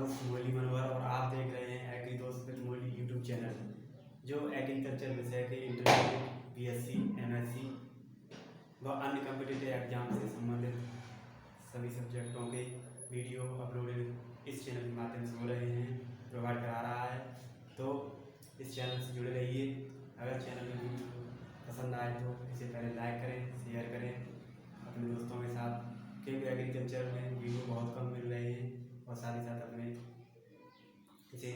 दोस्त मुरली मनोहर और आप देख रहे हैं एग्री दोस्त विद मुरली यूट्यूब चैनल, जो एग्रीकल्चर विषय के इंटरमीडिएट, बीएससी, एमएससी व अन्य कॉम्पिटिटिव एग्जाम से संबंधित सभी सब्जेक्टों के वीडियो अपलोड इस चैनल के माध्यम से हो रहे हैं, प्रोवाइड करा रहा है। तो इस चैनल से जुड़े रहिए। अगर चैनल में वीडियो पसंद आए तो इसे पहले लाइक करें, शेयर करें अपने दोस्तों के साथ, क्योंकि एग्रीकल्चर में वीडियो बहुत कम मिल रहे हैं। और साथ ही साथ अपने इसे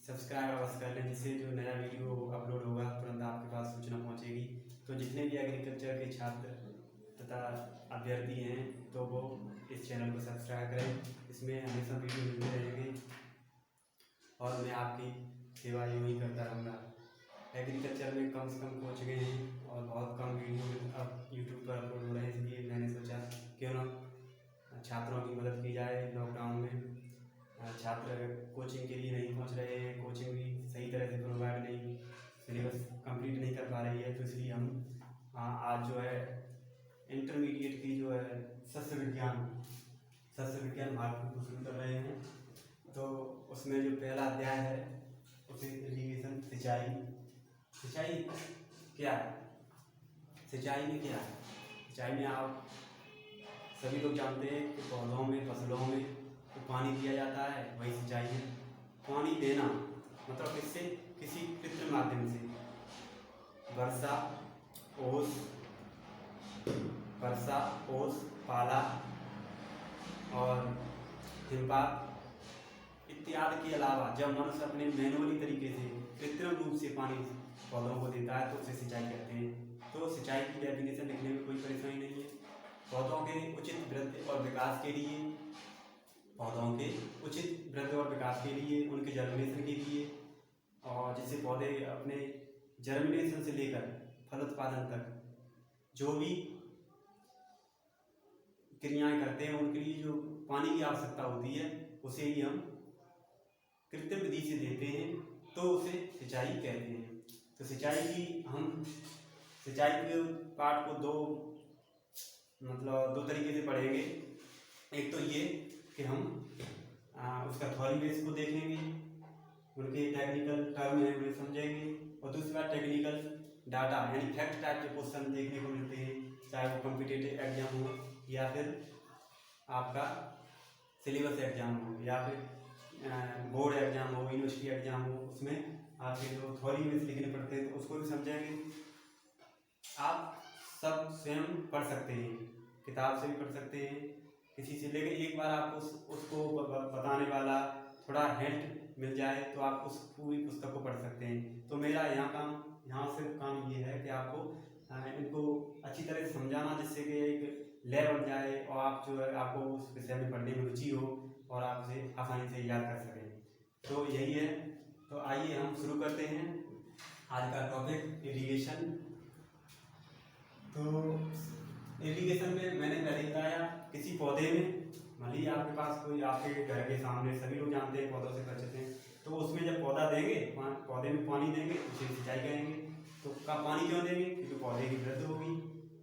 सब्सक्राइब अवश्य कर लें, जिससे जो नया वीडियो अपलोड होगा तुरंत आपके पास सूचना पहुंचेगी। तो जितने भी एग्रीकल्चर के छात्र तथा अभ्यर्थी हैं तो वो इस चैनल को सब्सक्राइब करें। इसमें हमेशा वीडियो मिलते रहेंगे और मैं आपकी सेवा यूँ ही करता रहूँगा। एग्रीकल्चर में कम से कम कोचिंगें हैं और बहुत कम वीडियो अब यूट्यूब पर अपलोड हो रहे हैं, इसलिए मैंने सोचा क्यों ना छात्रों की मदद की जाए। लॉकडाउन में छात्र कोचिंग के लिए नहीं पहुंच रहे हैं, कोचिंग भी सही तरह से प्रोवाइड नहीं, सिलेबस कंप्लीट नहीं कर पा रही है। तो इसलिए हम आज जो है इंटरमीडिएट की जो है सस्य विज्ञान भाग को शुरू कर रहे हैं। तो उसमें जो पहला अध्याय है उसे इरिगेशन, सिंचाई क्या है, सिंचाई में क्या है। सिंचाई में आप सभी लोग जानते हैं कि पौधों में, फसलों में तो पानी दिया जाता है, वही सिंचाई है। पानी देना मतलब इससे किसी कृत्रिम माध्यम से वर्षा, ओस, पाला और हिमपात इत्यादि के अलावा जब मनुष्य अपने मैनुअली तरीके से कृत्रिम रूप से पानी पौधों को देता है तो उसे सिंचाई कहते हैं। तो सिंचाई की डेफिनेशन लिखने में कोई परेशानी नहीं है। पौधों के उचित वृद्धि और विकास के लिए, उनके जर्मिनेशन के लिए, और जिससे पौधे अपने जर्मिनेशन से लेकर फल उत्पादन तक जो भी क्रियाएं करते हैं उनके लिए जो पानी की आवश्यकता होती है उसे ही हम कृत्रिम विधि से देते हैं, तो उसे सिंचाई कहते हैं। तो सिंचाई के पार्ट को दो तरीके से पढ़ेंगे। एक तो ये कि हम उसका थ्योरी बेस को देखेंगे, उनके टेक्निकल टर्म है उन्हें समझेंगे, और दूसरी बात टेक्निकल डाटा यानी फैक्ट टाइप के क्वेश्चन देखने को मिलते हैं, चाहे वो कॉम्पिटिटिव एग्जाम हो या फिर आपका सिलेबस एग्जाम हो या फिर बोर्ड एग्जाम हो, यूनिवर्सिटी एग्जाम हो, उसमें आपके जो थ्योरी बेस लिखने पड़ते हैं तो उसको भी समझेंगे। आप सब स्वयं पढ़ सकते हैं, किताब से भी पढ़ सकते हैं किसी से, लेकिन एक बार आपको उसको बताने वाला थोड़ा हिंट मिल जाए तो आप उस पूरी पुस्तक को पढ़ सकते हैं। तो मेरा यहाँ सिर्फ काम ये है कि आपको इनको अच्छी तरह से समझाना, जिससे कि एक लय बन जाए और आप जो है आपको उस विषय में पढ़ने में रुचि हो और आप उसे आसानी से याद कर सकें। तो यही है। तो आइए हम शुरू करते हैं आज का टॉपिक इरिगेशन। तो इरिगेशन में मैंने पहले बताया, किसी पौधे में मान लीजिए आपके पास कोई, आपके घर के सामने सभी लोग जानते हैं, पौधों से परिचित हैं, तो उसमें जब पौधा देंगे, पौधे में पानी देंगे उसे सिंचाई करेंगे। तो का पानी क्यों देंगे? क्योंकि पौधे की वृद्धि होगी,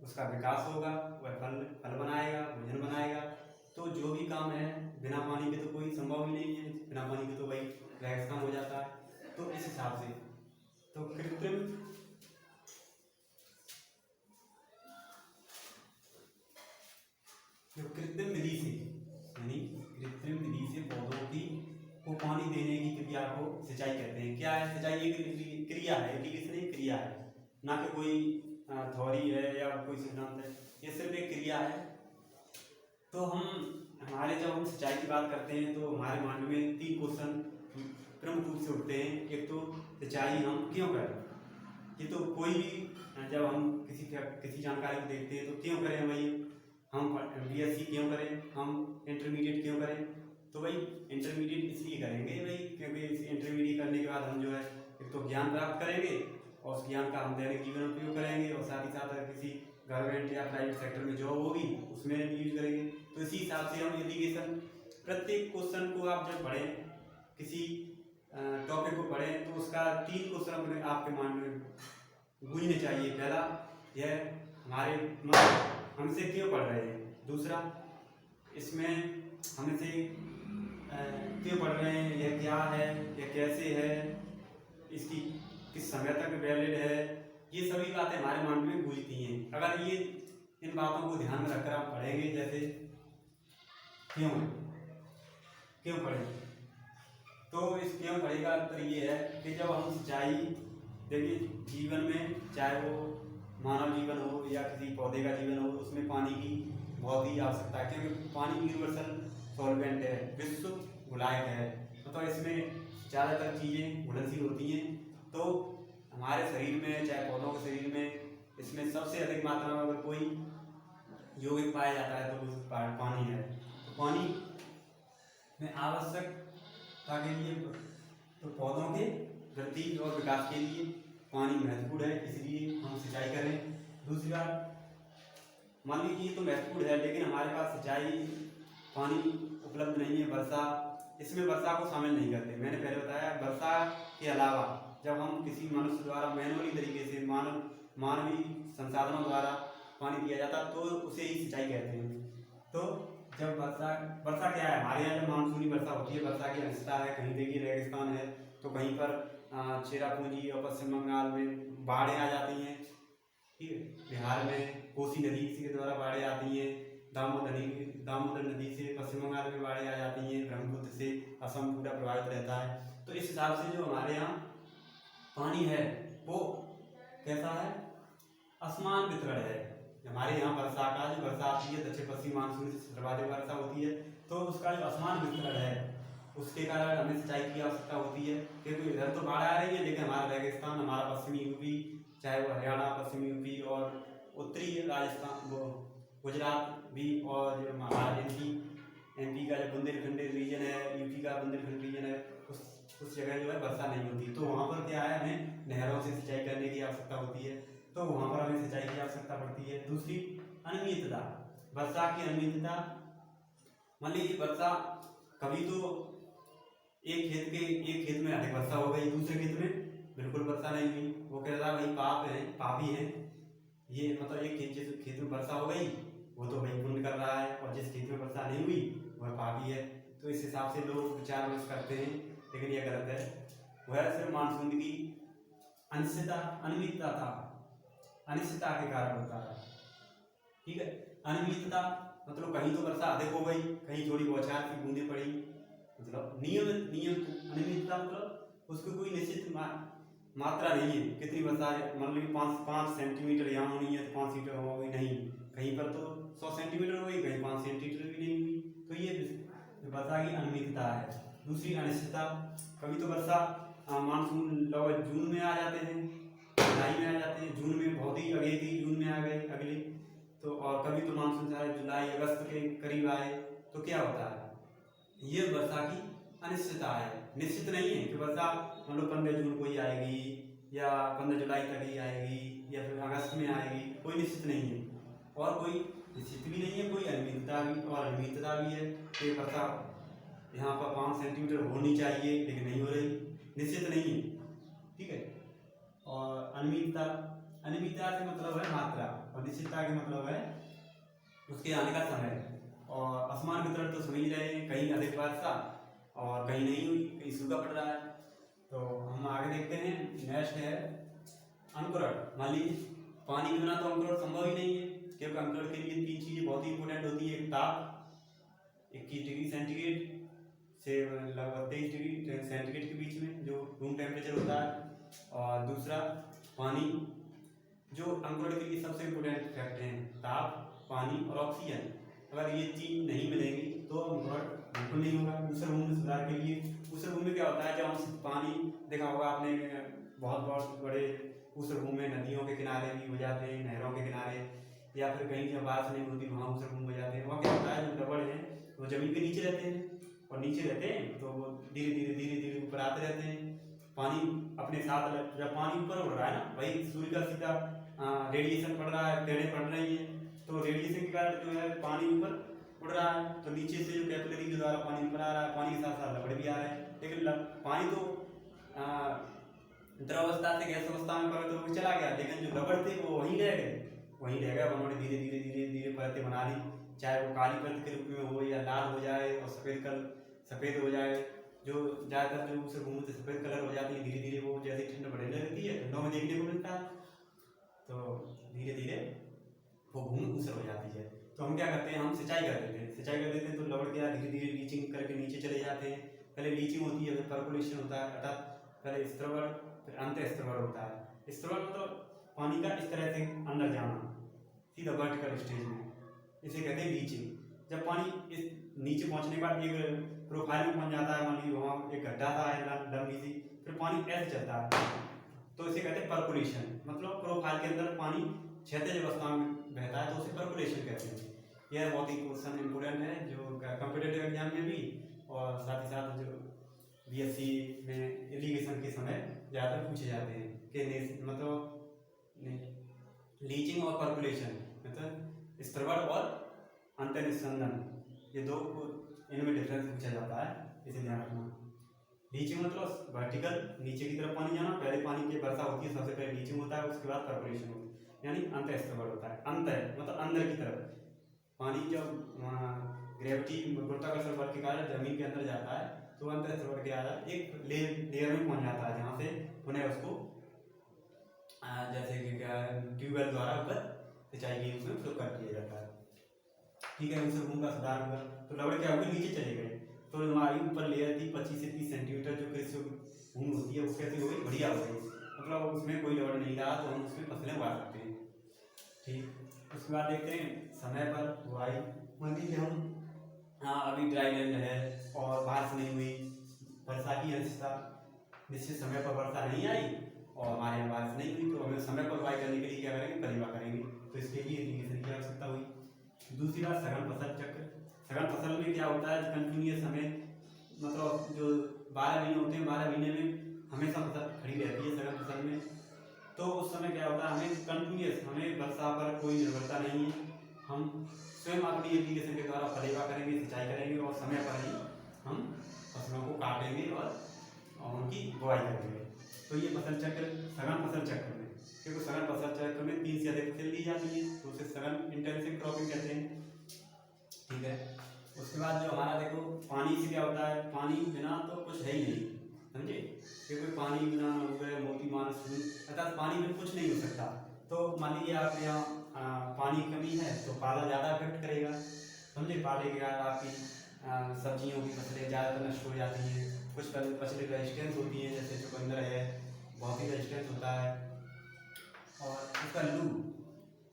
उसका विकास होगा, वह फल बनाएगा, भोजन बनाएगा। तो जो भी काम है बिना पानी के तो कोई संभव ही नहीं है, बिना पानी के तो वही रहेगा हो जाता है। तो इस हिसाब से तो कृत्रिम विधि से पौधों को पानी देने की क्रिया को सिंचाई कहते हैं। क्या है सिंचाई? एक क्रिया है, इरिगेशन एक क्रिया है, ना कि कोई थ्योरी है या कोई सिद्धांत है, ये सिर्फ एक क्रिया है। तो जब हम सिंचाई की बात करते हैं तो हमारे मन में 3 क्वेश्चन प्रमुख रूप से उठते हैं। एक तो सिंचाई हम क्यों करें, ये तो कोई भी जब हम किसी जानकारी को देखते हैं तो क्यों करें, वही हम बीएससी क्यों करें, हम इंटरमीडिएट क्यों करें। तो वही इंटरमीडिएट इसलिए करेंगे भाई, क्योंकि इंटरमीडिएट करने के बाद हम जो है एक तो ज्ञान प्राप्त करेंगे और उस ज्ञान का हम दैनिक जीवन में उपयोग करेंगे, और साथ ही साथ अगर किसी गवर्नमेंट या प्राइवेट सेक्टर में जॉब होगी उसमें यूज करेंगे। तो इसी हिसाब से हम इरिगेशन, प्रत्येक क्वेश्चन को आप जब पढ़ें, किसी टॉपिक को पढ़ें तो उसका 3 क्वेश्चन अपने आपके माइंड में गूंजने चाहिए। पहला हमसे क्यों पढ़ रहे हैं, दूसरा इसमें हमसे क्यों पढ़ रहे हैं, यह क्या है, यह कैसे है, इसकी किस समय तक वैलिड है, ये सभी बातें हमारे मन में गूंजती हैं। अगर ये इन बातों को ध्यान में रखकर आप पढ़ेंगे, जैसे क्यों क्यों पढ़ें, तो इस क्यों पढ़े का उत्तर ये है कि जब हम सिंचाई, देखिए जीवन में चाहे वो मानव जीवन हो या किसी पौधे का जीवन हो, उसमें पानी की बहुत ही आवश्यकता है, क्योंकि पानी यूनिवर्सल सॉल्वेंट है, विश्व गुलायक है, मतलब इसमें ज़्यादातर चीज़ें घुलनशील होती हैं। तो हमारे शरीर में चाहे पौधों के शरीर में इसमें सबसे अधिक मात्रा में अगर कोई यौगिक पाया जाता है तो वो पानी है। तो पानी में आवश्यकता के लिए, तो पौधों के वृद्धि और विकास के लिए पानी महत्वपूर्ण है, इसलिए हम सिंचाई करें। दूसरी बात, मान लीजिए तो महत्वपूर्ण है लेकिन हमारे पास सिंचाई पानी उपलब्ध नहीं है, वर्षा, इसमें वर्षा को शामिल नहीं करते। मैंने पहले बताया, वर्षा के अलावा जब हम किसी मनुष्य द्वारा मैनुअली तरीके से मानवीय संसाधनों द्वारा पानी दिया जाता तो उसे ही सिंचाई कहते हैं। तो जब वर्षा क्या है, हमारे यहाँ जब मानसूनी वर्षा होती है, वर्षा की अनिश्चितता है, कहीं देखिए रेगिस्तान है तो कहीं पर चेरापूंजी और पश्चिम बंगाल में बाढ़ें आ जाती हैं, ठीक है, बिहार में कोसी नदी के द्वारा बाढ़ें आती हैं, दामोदर नदी से पश्चिम बंगाल में बाढ़ें आ जाती हैं, ब्रह्मपुत्र से असम पूरा प्रभावित रहता है। तो इस हिसाब से जो हमारे यहाँ पानी है वो कैसा है, असमान वितरण है। हमारे यहाँ वर्षा का जो वर्षा आती है दक्षिण पश्चिम मानसून से सर्वाधिक वर्षा होती है, तो उसका जो असमान वितरण है उसके कारण हमें सिंचाई की आवश्यकता होती है, क्योंकि इधर तो बाढ़ आ रही है लेकिन हमारा रेगिस्तान, हमारा पश्चिमी यूपी, चाहे वो हरियाणा, पश्चिमी यूपी और उत्तरी राजस्थान, वो गुजरात भी, और जो महाराष्ट्र एमपी का जो बुंदेलखंड रीजन है, यूपी का बुंदेलखंड रीजन है, उस जगह जो है वर्षा नहीं होती, तो वहाँ पर क्या है, हमें नहरों से सिंचाई करने की आवश्यकता होती है, तो वहाँ पर हमें सिंचाई की आवश्यकता पड़ती है। दूसरी अनियमितता, वर्षा की अनियमितता, मान लीजिए वर्षा कभी तो एक खेत में अधिक वर्षा हो गई, दूसरे खेत में बिल्कुल वर्षा नहीं हुई, वो कह रहा भाई पापी है ये, मतलब एक खेत में वर्षा हो गई वो तो भाई पुण्य कर रहा है, और जिस खेत में वर्षा नहीं हुई वह पापी है। तो इस हिसाब से लोग विचार विमर्श करते हैं, लेकिन यह गलत है। वह सिर्फ मानसून की अनिश्चितता के कारण होता है, ठीक है। अनियमितता मतलब कहीं तो वर्षा अधिक हो गई, कहीं थोड़ी बौछार की बूंदें पड़ी, मतलब अनियमितता मतलब उसकी कोई निश्चित मात्रा नहीं है, कितनी वर्षा है, मान लीजिए 5 सेंटीमीटर यहाँ होनी है तो 5 सेंटीमीटर हो गई, नहीं, कहीं पर तो 100 सेंटीमीटर हो गई, कहीं 5 सेंटीमीटर भी नहीं हुई, तो ये वर्षा की अनियमितता है। दूसरी अनिश्चितता, कभी तो वर्षा मानसून लगभग जून में आ जाते हैं, जुलाई में आ जाते हैं, जून में बहुत ही अगले थी, जून में आ गए अगले, तो और कभी तो मानसून चाहे जुलाई अगस्त के करीब आए, तो क्या होता है, ये वर्षा की अनिश्चितता है। निश्चित नहीं है कि वर्षा मतलब 15 जून को ही आएगी या 15 जुलाई तक ही आएगी या फिर अगस्त में आएगी, कोई निश्चित नहीं है, और कोई निश्चित भी नहीं है, कोई अनियमितता भी है कि वर्षा यहाँ पर 5 सेंटीमीटर होनी चाहिए लेकिन नहीं हो रही, निश्चित नहीं है, ठीक है। और अनियमितता से मतलब है मात्रा, और निश्चितता के मतलब है उसके आने का समय। और असमान वितरण तो समझ रहे हैं, कहीं अधिक वर्षा और कहीं नहीं हुई, कहीं सूखा पड़ रहा है। तो हम आगे देखते हैं, नेक्स्ट है अंकुरण। मान लीजिए पानी के बिना तो अंकुरण संभव ही नहीं है, क्योंकि अंकुरण के लिए 3 चीज़ें बहुत ही इंपॉर्टेंट होती है, एक ताप 21 डिग्री सेंटीग्रेड से लगभग 23 डिग्री सेंटीग्रेड के बीच में जो रूम टेम्परेचर होता है, और दूसरा पानी, जो अंकुरण के लिए सबसे इम्पोर्टेंट फैक्टर हैं, ताप, पानी और ऑक्सीजन। अगर ये 3 नहीं मिलेंगी तो अंकुरण बिल्कुल नहीं होगा। दूसरे रूम में सुधार के लिए, दूसरे रूम में क्या होता है, जब हम पानी देखा होगा आपने, बहुत बड़े उस रूम में नदियों के किनारे भी हो जाते हैं, नहरों के किनारे, या फिर कहीं जब बारिश नहीं होती वहाँ उस रूम हो जाते हैं। वहाँ क्या होता है, जो रबड़ है वो जमीन के नीचे रहते हैं, और नीचे रहते हैं तो वो धीरे धीरे ऊपर आते रहते हैं। पानी अपने साथ, जब पानी ऊपर उड़ रहा है ना, वही सूर्य का सीधा रेडिएशन पड़ रहा है, किरणें पड़ रही हैं, तो रेडिएशन के कारण जो है पानी ऊपर उड़ रहा है, तो नीचे से जो कैपिलरी के द्वारा पानी ऊपर आ रहा है, पानी के साथ साथ रबड़ भी आ रहा है। लेकिन पानी तो द्रव अवस्था से गैस अवस्था में पहले तो चला गया, लेकिन जो रबड़ थे वो वहीं रह गए। उन्होंने धीरे धीरे परतें बना ली, चाहे वो काली परत के रूप में हो या लाल हो जाए और सफ़ेद हो जाए, जो ज़्यादातर जो उसे घूम से सफ़ेद कलर हो जाती है, धीरे धीरे वो जैसे ठंड बढ़ने लगती है, ठंडों में देखने को मिलता है, तो धीरे धीरे वो घूम ऊसर हो जाती है। तो हम क्या करते हैं, हम सिंचाई कर देते हैं, सिंचाई कर देते हैं तो लवड़ क्या धीरे धीरे लीचिंग करके नीचे चले जाते हैं। पहले लीचिंग होती है, फिर पर्कुलेशन होता है, अर्थात पहले स्त्रवण फिर अंत स्त्रवण होता है। स्त्रवण मतलब पानी का इस तरह से अंदर जाना सीधा वर्टिकल स्टेज में, इसे कहते हैं लीचिंग। जब पानी इस नीचे पहुंचने के बाद एक प्रोफाइल में पहुंच जाता है, मान लीजिए वहाँ एक गड्ढा था लंबी सी, फिर पानी ऐसे चलता है, तो इसे कहते हैं पर्कुलेशन। मतलब प्रोफाइल के अंदर पानी क्षैतिज अवस्था में बहता है तो उसे पर्कुलेशन कहते हैं। यह बहुत ही क्वेश्चन इंपोर्टेंट है जो कॉम्पिटिटिव एग्जाम में भी और साथ ही साथ जो बीएससी में इरिगेशन के समय ज़्यादातर पूछे जाते हैं कि मतलब लीचिंग और पर्कुलेशन मतलब स्त्रवण और अंतर्निस्संदन, ये दो को इनमें डिफरेंस पूछा जाता है, इसे ध्यान रखना। लीचिंग मतलब वर्टिकल नीचे की तरफ पानी जाना, पहले पानी की वर्षा होती है, सबसे पहले लीचिंग होता है, उसके बाद पर्कुलेशन होती है, यानी अंतःस्त्रवण होता है। अंत मतलब अंदर की तरफ पानी जब ग्रेविटी गुरुत्वाकर्षण बल के कारण जमीन के अंदर जाता है तो अंतःस्त्रवण के आधार एक लेयर में पहुंच जाता है, जहाँ से पुनः उसको जैसे कि क्या ट्यूबवेल द्वारा ऊपर सिंचाई की उसमें फ्लो कर दिया जाता है। ठीक है, उसे घूम का सुधार हुआ तो लवड़ क्या हुए नीचे चले गए, तो हमारी ऊपर लेयर थी 25 से 30 सेंटीमीटर जो कृषि भूमि होती है वो कैसी हो गई, बढ़िया हो गई, मतलब उसमें कोई लवड़ नहीं रहा, तो हम उसमें फसलें उगा सकते हैं। ठीक, उसके बाद देखते हैं समय पर बुआई। मान लीजिए हम अभी ड्राई लैंड है और बारिश नहीं हुई, वर्षा की अनिश्चितता, निश्चित समय पर वर्षा नहीं आई और हमारे यहाँ बारिश नहीं हुई, तो हमें समय पर बुआई करने के लिए क्या करेंगे, कलिवा करेंगे, तो इसके लिए इरिगेशन की आवश्यकता हुई। दूसरी बात सघन फसल चक्र। सघन फसल में क्या होता है, कंटिन्यूस हमें मतलब जो 12 महीने होते हैं, 12 महीने में हमेशा फसल खड़ी रहती है सघन फसल में, तो उस समय क्या होता है हमें कंटिन्यूस, हमें वर्षा पर कोई निर्भरता नहीं है, हम स्वयं अपनी एप्लीकेशन के द्वारा फलेवा करेंगे, सिंचाई करेंगे और समय पर ही हम फसलों को काटेंगे और उनकी बुआई करेंगे। तो ये फसल चक्र सघन फसल चक्र में, क्योंकि सघन फसल चक्र में 3 से अधिक फसल ली जाती है तो उसे सघन इंटेंसिव क्रॉपिंग कहते हैं। ठीक है, उसके बाद जो हमारा देखो पानी से क्या होता है, पानी बिना तो कुछ है ही नहीं, समझे, क्योंकि पानी बिना न हुए मोती मानस, अर्थात पानी में कुछ नहीं हो सकता। तो मान लीजिए आप यहाँ पानी की कमी है तो पाला ज़्यादा इफेक्ट करेगा, समझे, पाले के कारण आपकी सब्जियों की फसलें ज़्यादातर नष्ट हो जाती हैं, कुछ फसलें रेजिस्टेंस होती हैं, जैसे चुकंदर है बहुत ही रेजिस्टेंस होता है। और उसका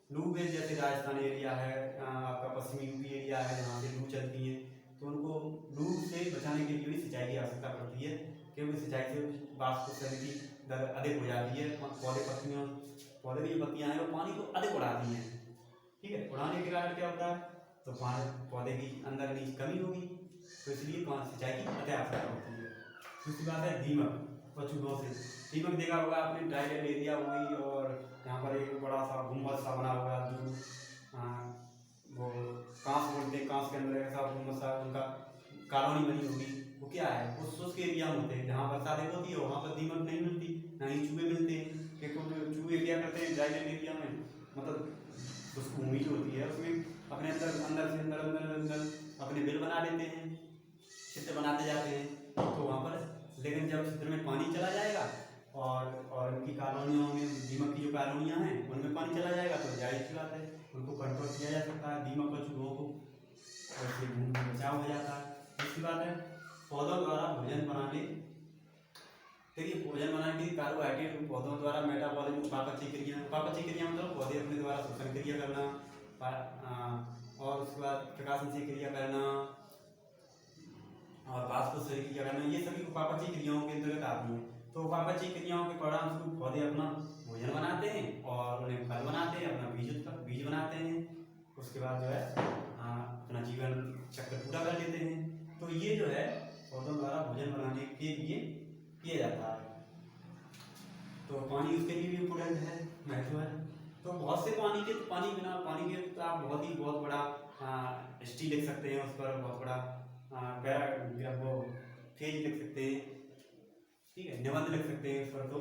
लू में जैसे राजस्थान एरिया है, आपका पश्चिमी यूपी एरिया है जहाँ से लू चलती है, तो उनको लू से बचाने के लिए भी सिंचाई की आवश्यकता पड़ती है, क्योंकि सिंचाई से वाष्पोत्सर्जन की दर अधिक हो जाती है, पौधे की जो पत्तियाँ हैं वो पानी को अधिक उड़ाती हैं। ठीक है, उड़ाने के कारण क्या होता है, तो पौधे की अंदर की कमी होगी, तो इसलिए सिंचाई की अति आवश्यकता होती है। दूसरी बात है दीमक और चूहों से। दीमक देखा होगा आपने, ड्राई लैंड एरिया होगी और यहाँ पर एक बड़ा सा गुम्बद सा बना होगा, जो वो कांस बोलते हैं, कांस के अंदर ऐसा गुम्बद सा उनका कॉलोनी बनी होगी, वो क्या है, वो शुष्क एरिया में होते हैं जहाँ बरसात अधिक होती है, वहाँ पर दीमक नहीं मिलती, ना ही चूहे मिलते हैं, क्योंकि चूहे क्या करते हैं ड्राई लैंड एरिया में, मतलब शुष्क भूमि जो होती है उसमें अपने अंदर अपने बिल बना लेते हैं, चित्र बनाते जाते हैं, तो वहाँ पर लेकिन जब चित्र में पानी चला जाएगा और उनकी कॉलोनियों में दीमक की जो कॉलोनियाँ हैं उनमें पानी चला जाएगा, तो जाहिर सी बात है उनको कंट्रोल किया जा सकता है दीमक और चूहों को, और इससे भूमि का बचाव हो जाता है। दूसरी बात है पौधों द्वारा भोजन बनाने, देखिए भोजन बनाने की कार्बोहाइड्रेट पौधों द्वारा मेटाबॉलिज्म, उपापचय क्रिया मतलब पौधे अपने द्वारा श्वसन क्रिया करना, और उसके बाद प्रकाशनशील क्रिया करना और वाष्पोत्सर्जन क्रिया करना, ये सभी उपापचय क्रियाओं के अंतर्गत आती हैं। तो उपापचय क्रियाओं के परिणामस्वरूप पौधे अपना भोजन बनाते हैं और उन्हें फल बनाते हैं, अपना बीज बनाते हैं, उसके बाद जो है अपना जीवन चक्र पूरा कर लेते हैं। तो ये जो है पौधों द्वारा भोजन बनाने के लिए किया जाता है। तो पानी उसके लिए भी इम्पोर्टेंट है, महत्व है। तो बहुत से पानी बिना पानी के तो आप बहुत बड़ा हिस्ट्री लिख सकते हैं, उस पर बहुत बड़ा पैराग्राफ वो पेज लिख सकते हैं, ठीक है, निबंध लिख सकते हैं उस पर, तो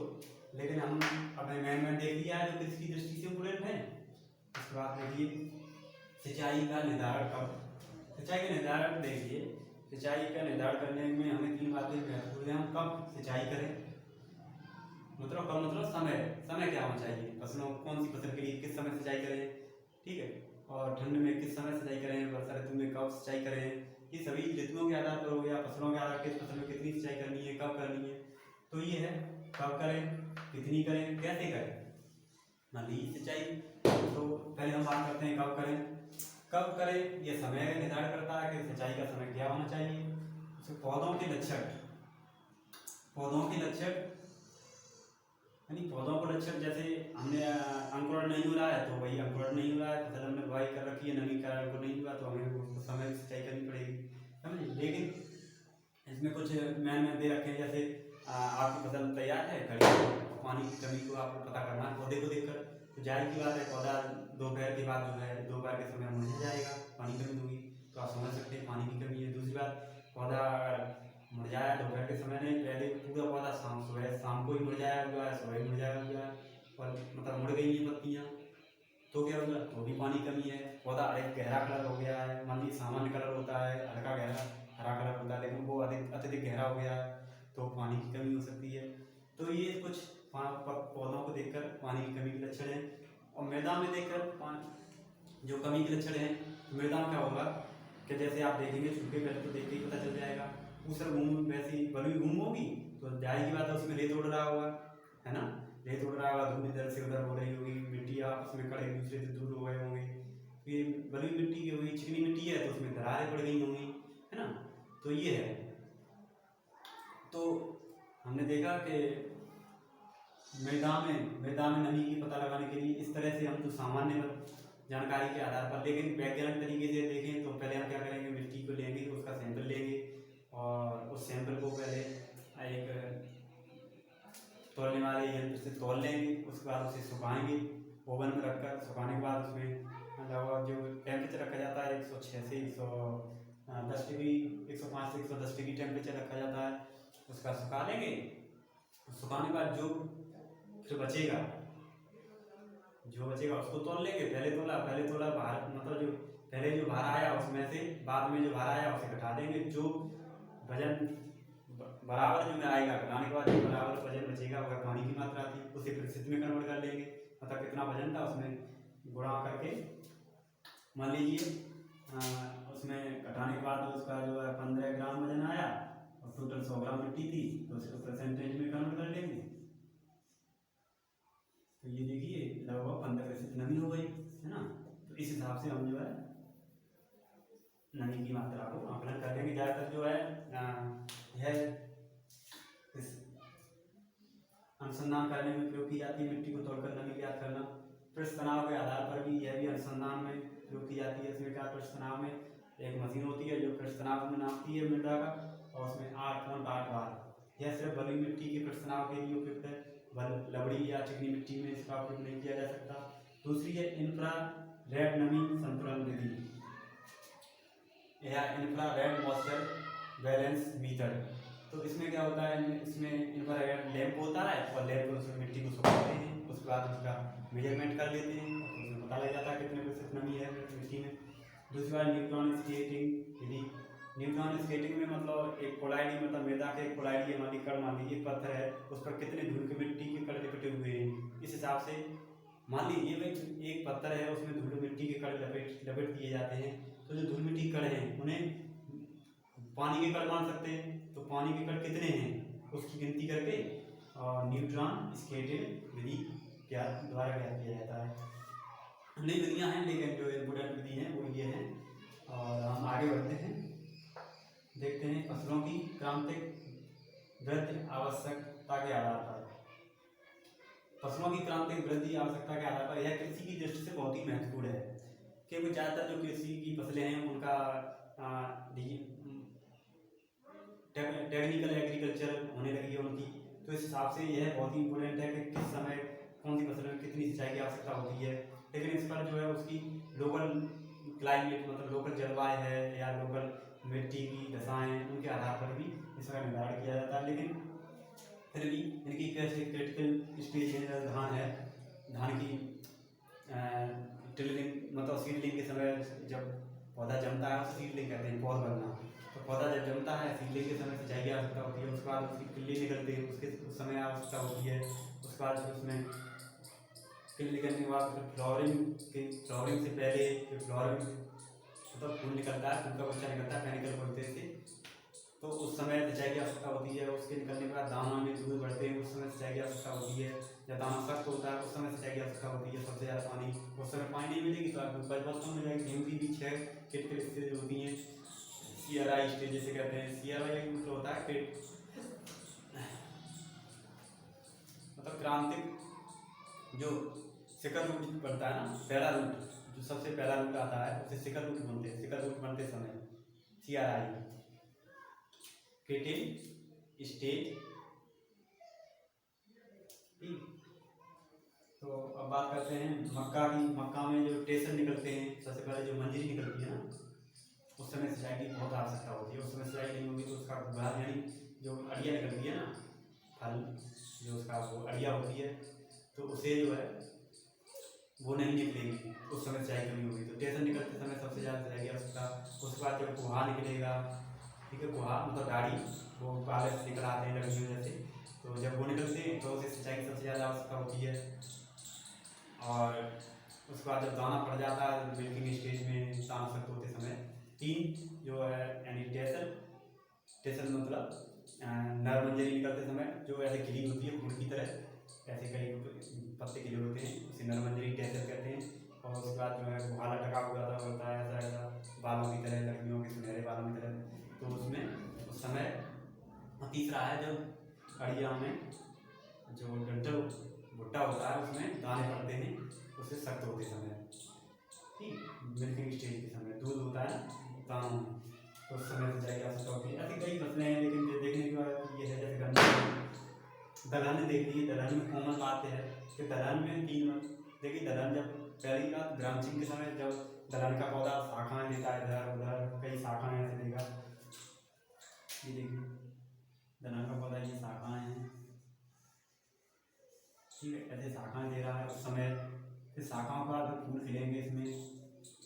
लेकिन हम अपने मैन देख लिया है जो कृषि की दृष्टि से इम्पोर्टेंट है। उसके बाद देखिए सिंचाई का निर्धारण कब, सिंचाई का निर्धारण देखिए सिंचाई का निर्धारण करने में हमें 3 बातें महत्वपूर्ण हैं। हम कब सिंचाई करें, मतलब कब मतलब समय समय क्या होना चाहिए, फसलों कौन सी फसल के लिए किस समय सिंचाई करें, ठीक है, और ठंड में किस समय सिंचाई करें, वर्षा ऋतु में कब सिंचाई करें, ये सभी ऋतुओं के आधार पर हो गया। फसलों के आधार पर किस फसल में कितनी सिंचाई करनी है, कब करनी है, तो ये है कब करें, कितनी करें, कैसे करें। मान लीजिए सिंचाई, तो पहले हम बात करते हैं कब करें। कब करें ये समय का निर्धारण करता है कि सिंचाई का समय क्या होना चाहिए। तो पौधों के लक्षण, पौधों के लक्षण यानी पौधों को लक्षण, जैसे हमने अंकुरण नहीं हो रहा है तो वही अंकुरण नहीं हो रहा है, फसल हमने बुआई कर रखी है, नमी का अंकुरण नहीं हुआ तो हमें उसको समय से सिंचाई करनी पड़ेगी, समझे। लेकिन इसमें कुछ मैंने दे रखे हैं, जैसे आपकी फसल तैयार है, खड़ी है, पानी की कमी को आपको पता करना है पौधे को देखकर, तो जाहिर की बात है पौधा दोपहर के बाद जो है दोपहर के समय मुरझा जाएगा, पानी कमी होगी, तो आप समझ सकते हैं पानी की कमी है। दूसरी बात, पौधा मुरझाया दोपहर के समय नहीं, पहले पूरा पौधा शाम को ही मुरझाया हुआ है, सुबह ही मुरझाया हुआ है और मतलब मुड़ गई हैं पत्तियाँ, तो क्या होगा, तो भी पानी कमी है। पौधा अधिक गहरा कलर हो गया है, मान लीजिए सामान्य कलर होता है, हल्का गहरा हरा कलर होता है, लेकिन वो अत्यधिक गहरा हो गया है तो पानी की कमी हो सकती है। तो ये कुछ पौधों को देखकर पानी की कमी के लक्षण है। और मृदा में देखकर जो कमी के लक्षण है, मृदा में क्या होगा कि जैसे आप देखेंगे सूखे पहले तो देख के ही पता चल जाएगा, ऊसर घूम वैसी बलुई घूम होगी तो जाहिर की बात है उसमें रेत उड़ रहा होगा, है ना, रेत उड़ रहा होगा, धूल इधर से उधर हो रही होगी, मिट्टी आपस में कड़े दूसरे से दूर हो गए होंगे, फिर बलुई मिट्टी की होगी, चिकनी मिट्टी है तो उसमें दरारें पड़ गई होंगी, है ना। तो ये है, तो हमने देखा कि मृदा में नमी की पता लगाने के लिए इस तरह से हम तो सामान्य जानकारी के आधार पर, लेकिन वैज्ञानिक तरीके से देखें तो पहले हम क्या करेंगे, मिट्टी को लेंगे, उसका सैंपल लेंगे और उस सैंपल को पहले एक तौलने वाले यंत्र से तौल लेंगे, उसके बाद उसे सुखाएंगे ओवन में रखकर। सुखाने के बाद उसमें मतलब जो टेम्परेचर रखा जाता है 106 से 110 डिग्री, 105 से 110 डिग्री टेम्परेचर रखा जाता है, उसका सुखा लेंगे। सुखाने के बाद जो फिर बचेगा उसको तौल लेंगे। पहले तोला बाहर, मतलब जो पहले जो बाहर आया उसमें से बाद में जो बाहर आया उसे घटा देंगे। जो वजन बराबर जो में आएगा, घटाने के बाद जो बराबर वजन बचेगा अगर पानी की मात्रा थी उसे प्रतिशत में कन्वर्ट कर लेंगे, मतलब कितना वजन था उसमें गुणा करके, मान लीजिए उसमें घटाने के बाद उसका जो है 15 ग्राम वजन आया और टोटल 100 ग्राम मिट्टी थी तो उसको परसेंटेज में कन्वर्ट कर लेंगे। तो ये देखिए लगभग 15% नमी हो गई, है ना। तो इस हिसाब से हम जो है नमी की मात्रा को आकलन कर लेंगे। ज़्यादातर जो है यह अनुसंधान करने में प्रयोग की जाती है, मिट्टी को तोड़कर नमी ज्ञात करना। पृष्ठ तनाव के आधार पर भी यह भी अनुसंधान में प्रयोग की जाती है। इसमें क्या, पृष्ठ तनाव में एक मशीन होती है जो पृष्ठ तनाव में नापती है मृदा का, और उसमें 8.8 बार। यह सिर्फ बलुई मिट्टी के पृष्ठ तनाव के लिए उपयुक्त है, लवड़ी या चिकनी मिट्टी में इसका उपयोग नहीं किया जा सकता। दूसरी है इंफ्रारेड नमी संतुलन विधि या इंफ्रारेड मॉइस्चर बैलेंस मेथड। तो इसमें क्या होता है, इसमें इंफ्रारेड लैंप होता है और लैंप पर उसमें मिट्टी को सुखाते हैं, उसके बाद उसका मेजरमेंट कर लेते हैं और उसमें पता लग जाता है कितने प्रतिशत नमी है मिट्टी में। दूसरी बात न्यूट्रॉन स्केटिंग विधि। न्यूट्रॉन स्केटिंग में मतलब एक कोलाइडी, मतलब मृदा के एक कोलाइडी है, मान लीजिए पत्थर है, उस पर कितने धूल के मिट्टी के कण लिपटे हुए हैं, इस हिसाब से मान लीजिए भाई एक पत्थर है उसमें धूल मिट्टी के कण लपेट दिए जाते हैं, तो जो धूल मिट्टी कण हैं उन्हें पानी के कण मान सकते हैं, तो पानी के कण कितने हैं उसकी गिनती करके और न्यूट्रॉन स्केटिंग विधि द्वारा ज्ञात किया जाता है। नई विधियाँ हैं लेकिन जो इम्पोर्टेंट विधि है वो ये है। और हम आगे बढ़ते हैं, देखते हैं फसलों की क्रांतिक वृद्धि आवश्यकता के आधार पर। फसलों की क्रांतिक वृद्धि आवश्यकता के आधार पर यह कृषि की दृष्टि से बहुत ही महत्वपूर्ण है, क्योंकि ज़्यादातर जो कृषि की फसलें हैं उनका टेक्निकल एग्रीकल्चर होने लगी है उनकी, तो इस हिसाब से यह बहुत ही इम्पोर्टेंट है कि किस समय कौन सी फसल में कितनी सिंचाई की आवश्यकता होती है। लेकिन इस पर जो है उसकी लोकल क्लाइमेट, मतलब लोकल जलवायु है या लोकल मिट्टी की दशाएँ, उनके आधार पर भी इसका निर्धारण किया जाता है। लेकिन फिर भी इनकी कैसे क्रिटिकल स्टेज है, धान है, धान की टिलरिंग मतलब सीडलिंग के समय जब पौधा जमता है उसे सीडलिंग कहते हैं, पौध बनना। तो पौधा जब जमता है सीखने के समय सिंचाई की आवश्यकता होती है, उसके बाद उसकी किल्ली निकलती है, उसके उस समय आवश्यकता होती है। उसके बाद फिर उसमें किल्ली निकलने के बाद फिर फ्लावरिंग से पहले फिर फ्लावरिंग मतलब फूल निकलता है, फूल का बच्चा निकलता है, पैनिकल बोलते हैं इसे। तो उस समय सिंचाई की आवश्यकता होती है। उसके निकलने के बाद दाना में दूध बढ़ते हैं, उस समय सिंचाई की आवश्यकता होती है। जब दाना सख्त होता है उस समय सिंचाई की आवश्यकता होती है। सबसे ज़्यादा पानी उस समय पानी नहीं मिलेगी तो आपको उपज बहुत कम हो जाएगी। गेहूँ की भी 6 क्रिटिकल स्टेज होती हैं, CRI स्टेज जिसे कहते हैं। CRI मतलब होता है कि मतलब क्रांतिक जो शिखर रूट बनता है ना, पहला रूट जो सबसे पहला रूट आता है उसे शिखर रूट बनते हैं। शिखर रूट बनते समय CRI क्रिटिकल स्टेज। ठीक, तो अब बात करते हैं मक्का की। मक्का में जो टेसन निकलते हैं, सबसे पहले जो मंजरी निकलती है ना, उस समय सिंचाई की बहुत आवश्यकता होती है। उस समय सिंचाई नहीं होगी तो उसका गुहार यानी जो अड़िया निकलती है ना, फल जो उसका वो अड़िया होती है, तो उसे जो है वो नहीं निकलेगी, उस समय सिंचाई कमी होगी। तो टेसन निकलते समय सबसे ज़्यादा सिंचाई की आवश्यकता। उसके बाद जब गुहा निकलेगा, ठीक है, गुहा मतलब गाड़ी, वो बालक निकल आते हैं लड़कियों जैसे, तो जब वो निकलते हैं तो उसे सिंचाई की सबसे ज़्यादा आवश्यकता होती है। और उसके बाद जब दाना पड़ जाता है मिल्किंग स्टेज में, दाना सख्त होते समय 3 जो है यानी टेसन मतलब नर मंजरी निकलते समय जो ऐसे खिली होती है फूल की तरह, ऐसे कई पत्ते खिले होते हैं, उसे नर मंजरी टेसन कहते हैं। और उसके बाद जो है गुहा लटका हुआ होता है ऐसा ऐसा बालों की तरह, लड़कियों के सुनहरे बालों की तरह, तो उसमें उस समय। तीसरा है जब अड़िया में जो डंठल भुट्टा होता है उसमें दाने पड़ते हैं, उससे सख्त होते समय, ठीक, मिल्किंग स्टेज के समय दूध होता है दानों में, तो उस समय सिंचाई की आवश्यकता होती है। ऐसी कई फसलें हैं, लेकिन देखने के बाद ये है जैसे गन्ना, दलहन देख लीजिए। दलहन में कॉमन बात है कि दलहन में 3 देखिए, दलहन जब पहली बात ब्रांचिंग के समय जब दलहन का पौधा शाखाएँ देता है, इधर उधर कई शाखाएँ ऐसे देगा, ये देखिए दलहन का पौधा, ये शाखाएँ हैं, ठीक है, ऐसे शाखाएँ दे रहा है उस समय। फिर शाखाओं का फिर फूल खिलेंगे इसमें,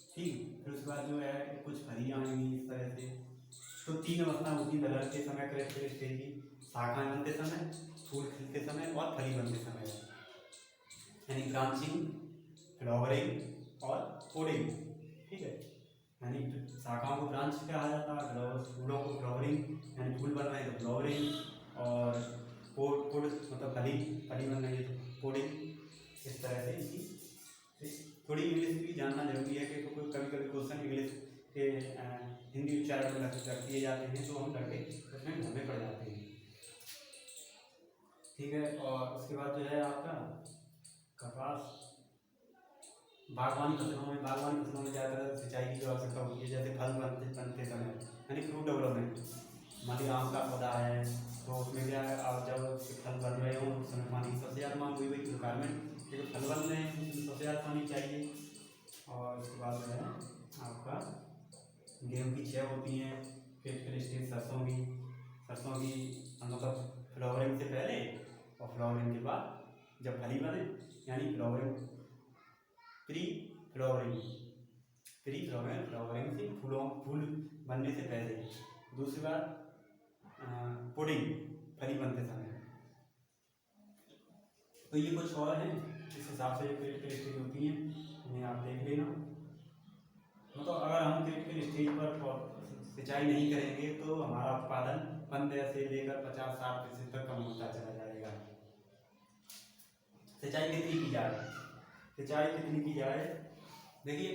ठीक, फिर उसके बाद जो है कुछ फली आएंगी इस तरह से। तो 3 अवस्था होती है दलहन के समय, क्रिटिकल स्टेज की, शाखाएँ बनते समय, फूल खिलते समय और फली बनते समय, यानी ब्रांचिंग, फ्लावरिंग और पोडिंग, ठीक है, यानी शाखाओं को ब्रांच कहा जाता है, फूलों को फ्लावरिंग यानी फूल बन रहे हैं तो फ्लावरिंग, और पोड मतलब फली बन रही है तो पोडिंग। इस तरह से इसकी थोड़ी इंग्लिश भी जानना जरूरी है, कि कभी कभी क्वेश्चन इंग्लिश के हिंदी उच्चारण में रख दिए जाते हैं, तो हम लड़के उसमें घर में पड़ जाते हैं, ठीक है। और उसके बाद जो है आपका कपास, बागवानी फसलों में ज़्यादातर सिंचाई की जो आवश्यकता होती है, जैसे फल बनते समय यानी फ्रूट डेवलपमेंट, मान लीजिए आम का पौधा है तो उसमें क्या है, आप जब फल बन रहे हो उस समय पानी की सबसे ज़्यादा मांग हुई रिक्वायरमेंट, क्योंकि फल बन रहे हैं उसमें सबसे ज़्यादा पानी चाहिए। और उसके बाद जो है आपका गेहूँ की 6 होती हैं क्रिटिकल स्टेज, सरसों की मतलब फ्लावरिंग से पहले और फ्लावरिंग के बाद जब फली बने, यानी प्री फ्लावरिंग से फूल बनने से पहले। दूसरी बात पुडिंग, फली बनते समय। तो ये कुछ और हैं, इस हिसाब से क्रिटिकल स्टेज होती हैं, इन्हें आप देख लेना। मतलब अगर हम क्रिटिकल स्टेज पर सिंचाई नहीं करेंगे तो हमारा उत्पादन 15 से लेकर 50-60% तक कम होता चला जाएगा। सिंचाई कितनी की जाए, देखिए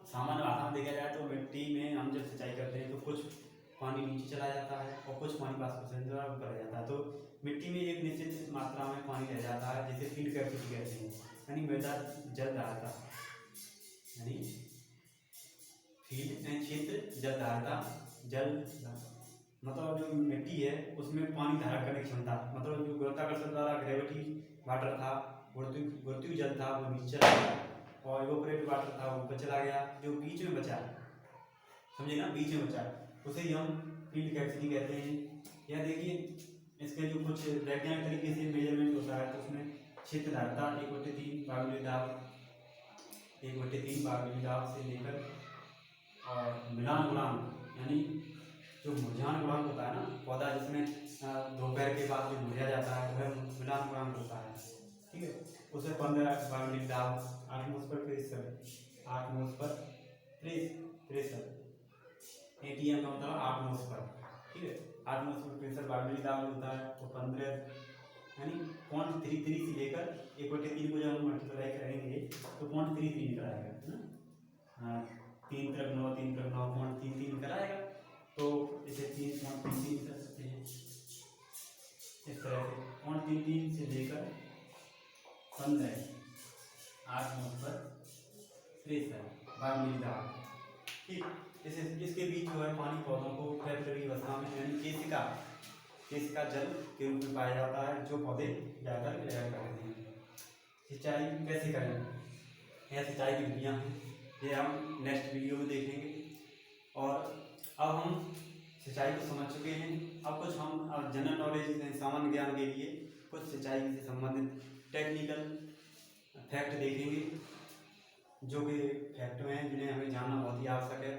सामान्य भाषा में देखा जाए तो मिट्टी में हम जब सिंचाई करते हैं तो कुछ पानी नीचे चला जाता है और कुछ पानी वाष्पीकरण द्वारा ऊपर आ जाता है, तो मिट्टी में एक निश्चित मात्रा में पानी रह जाता है, जिसे फील्ड कैपेसिटी कहते हैं, यानी मृदा जल धारता, यानी फील्ड क्षेत्र जल धारता, मतलब जो मिट्टी है उसमें पानी धारण करने की क्षमता, मतलब जो गुरुत्वाकर्षण द्वारा ग्रेविटी वाटर था, गुरुत्वीय जल था वो नीचे चला गया, और इवोपोरेटिव वाटर था वो ऊपर चला गया, जो बीच में बचा, समझे ना, बीच में बचा, उसे ही हम फील्ड कैपेसिटी कहते हैं। यह देखिए इसके जो कुछ वैज्ञानिक तरीके से मेजरमेंट होता है, तो उसमें क्षेत्र धारता 1/3 भाग से लेकर और मिलान गुणांक यानी जो मुरझान गुणांक होता है ना, पौधा जिसमें दोपहर के बाद जो मुरझा जाता है वह मिलान गुणांक होता है, ठीक है। उसे 15 बायोनिक दाब 8 moles per pressure, 8 moles per pressure, ATM का मतलब 8 मोल्स पर, ठीक है। 8 मोल्स पर प्रेशर बायोनिक दाब होता है, तो 15 यानी 0.33 से लेकर 1/3 को जब हम मल्टीप्लाई करेंगे तो 0.33 निकल आएगा, है ना। 3 तरफ 9, 3 तरफ 9, 0.33 निकल आएगा। तो इसे 3.33 कर सकते हैं इस तरह से, 0.33 से लेकर 15 8 मोल पर प्रेशर बायोनिक दाब, ठीक। इसके बीच जो है पानी पौधों को फेब्रुअरी अवस्था में यानी केशिका जल के रूप में पाया जाता है, जो पौधे ज़्यादातर ग्रहण करते हैं। सिंचाई कैसे करें, यह सिंचाई की विधियाँ हैं, ये हम नेक्स्ट वीडियो में देखेंगे। और अब हम सिंचाई को समझ चुके हैं, अब कुछ हम जनरल नॉलेज सामान्य ज्ञान के लिए कुछ सिंचाई से संबंधित टेक्निकल फैक्ट देखेंगे, जो कि फैक्ट हैं जिन्हें हमें जानना बहुत ही आवश्यक है,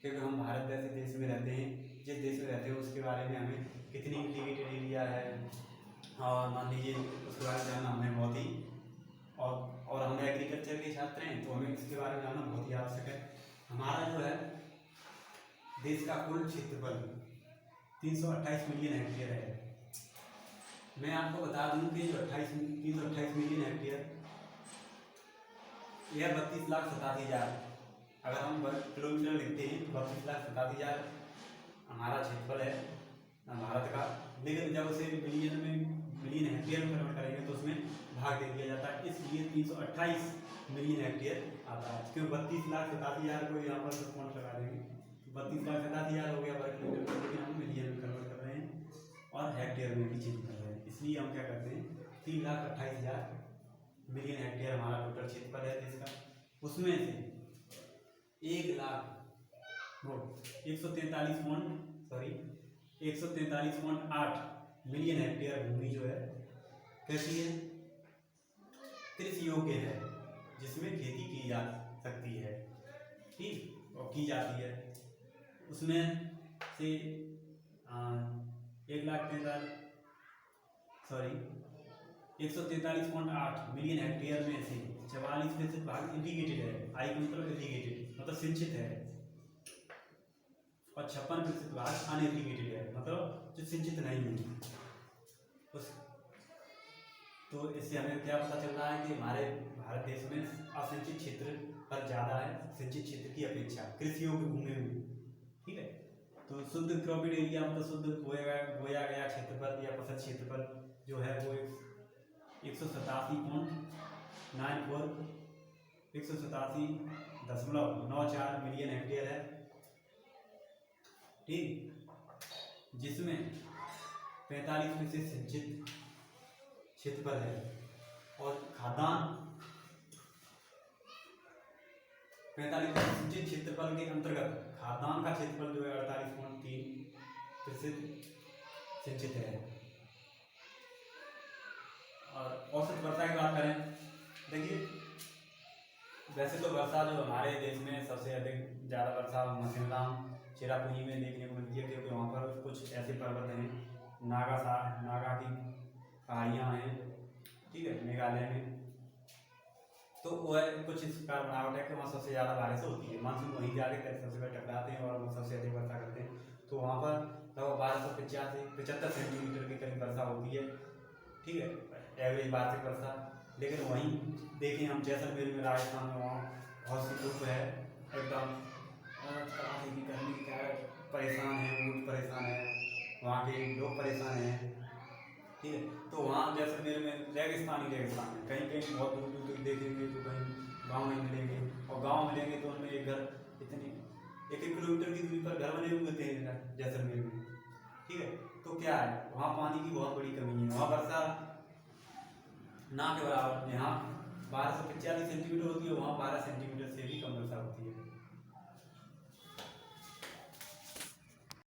क्योंकि हम भारत जैसे देश में रहते हैं। जिस देश में रहते हैं उसके बारे में हमें कितनी इंटीग्रेटेड एरिया है और मान लीजिए उसके बारे में जानना हमें बहुत ही और हम एग्रीकल्चर के छात्र हैं तो हमें इसके बारे में जानना बहुत ही आवश्यक है। हमारा जो है देश का कुल क्षेत्रफल 328 मिलियन हेक्टेयर है। मैं आपको बता दूं कि जो 328 मिलियन हेक्टेयर यह 32,87,000, अगर हम वर्ग किलोमीटर लिखते हैं तो 32,87,000 हमारा क्षेत्रफल है भारत का। लेकिन जब उसे मिलियन हेक्टेयर में कन्वर्ट करेंगे तो उसमें भाग दे दिया जाता है, इसलिए 328 मिलियन हेक्टेयर आता है। क्योंकि 32,87,000 को यहाँ पर पॉइंट लगा देंगे, 32,87,000 हो गया वर्ग किलोमीटर, लेकिन हम मिलियन में कन्वर्ट कर रहे हैं और हेक्टेयर में भी चेंज कर रहे हैं, इसलिए हम क्या करते हैं 3,28,000 मिलियन हेक्टेयर हमारा टोटल क्षेत्रफल है देश का। उसमें से 143.8 मिलियन हेक्टेयर भूमि जो है कैसी है, कृषि योग्य है, जिसमें खेती की जा सकती है, ठीक, और की जाती है। उसमें से 143.8 मिलियन हेक्टेयर में से 44% भाग इरिगेटेड है, आई का मतलब इरिगेटेड मतलब सिंचित है, और 56% भाग अनइरिगेटेड है, मतलब जो सिंचित नहीं है। तो इससे हमें क्या पता चल रहा है कि हमारे भारत देश में असिंचित क्षेत्र पर ज़्यादा है सिंचित क्षेत्र की अपेक्षा कृषि योग्य भूमि में, ठीक है। तो शुद्ध क्रॉपिड एरिया मतलब शुद्ध बोया गया क्षेत्रफल या फसल क्षेत्रफल जो है वो 187.94 मिलियन हेक्टेयर है, ठीक, जिसमें 45% सिंचित क्षेत्रफल है, और खाद्यान्न 45% सिंचित क्षेत्रफल के अंतर्गत खाद्यान्न का क्षेत्रफल जो है 48.3% सिंचित है। और औसत वर्षा की बात करें, देखिए वैसे तो वर्षा जो हमारे देश में सबसे अधिक ज़्यादा वर्षा माथेरान चेरापूंजी में देखने को मिलती है, क्योंकि वहाँ पर कुछ ऐसे पर्वत हैं, नागा की पहाड़ियाँ हैं, ठीक है, मेघालय में, तो वह कुछ इस प्रकार बनावट है कि वहाँ सबसे ज़्यादा बारिश होती है। मानसून वहीं जाके सबसे पहले टकराते हैं और वो सबसे अधिक वर्षा करते हैं, तो वहाँ पर लगभग 1275 सेंटीमीटर के करीब वर्षा होती है, ठीक है, एवरेज वार्षिक वर्षा। लेकिन वहीं देखें हम जैसलमेर में, राजस्थान में, वहाँ बहुत सी धूप है, एकदम कड़ाके की गर्मी के कारण परेशान है, ऊँट परेशान है, वहाँ के लोग परेशान हैं, ठीक है। तो वहाँ जैसलमेर में रेगिस्तान है, कहीं कहीं बहुत दूर दूर तक देखेंगे तो कहीं गांव नहीं मिलेंगे, और गांव मिलेंगे तो उनमें एक घर इतनी 1-1 किलोमीटर की दूरी पर घर बने हुए थे जैसलमेर में, ठीक है। तो क्या है, वहाँ पानी की बहुत बड़ी कमी है, वहाँ वर्षा ना के बराबर, यहाँ 1245 सेंटीमीटर होती है, वहाँ 12 सेंटीमीटर से भी